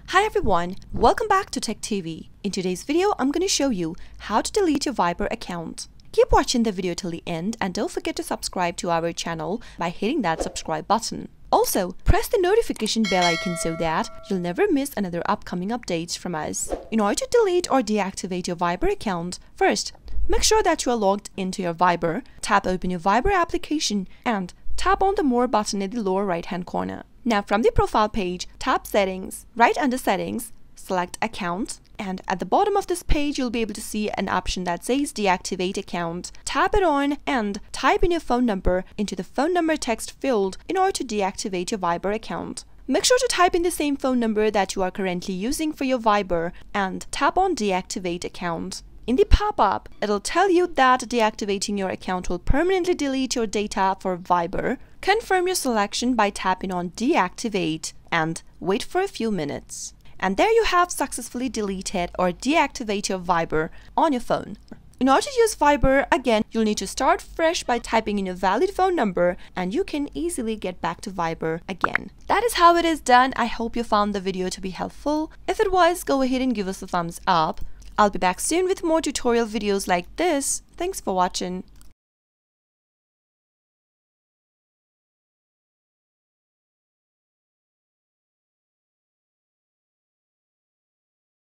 Hi everyone, welcome back to Tech TV. In today's video, I'm going to show you how to delete your Viber account. Keep watching the video till the end and don't forget to subscribe to our channel by hitting that subscribe button. Also, press the notification bell icon so that you'll never miss another upcoming updates from us. In order to delete or deactivate your Viber account, first, make sure that you are logged into your Viber, tap open your Viber application and tap on the More button in the lower right hand corner. Now from the profile page, tap Settings. Right under Settings, select Account, and at the bottom of this page you'll be able to see an option that says Deactivate Account. Tap it on and type in your phone number into the phone number text field in order to deactivate your Viber account. Make sure to type in the same phone number that you are currently using for your Viber and tap on Deactivate Account. In the pop-up, it'll tell you that deactivating your account will permanently delete your data for Viber. Confirm your selection by tapping on Deactivate and wait for a few minutes. And there you have successfully deleted or deactivate your Viber on your phone. In order to use Viber, again, you'll need to start fresh by typing in your valid phone number and you can easily get back to Viber again. That is how it is done. I hope you found the video to be helpful. If it was, go ahead and give us a thumbs up. I'll be back soon with more tutorial videos like this. Thanks for watching.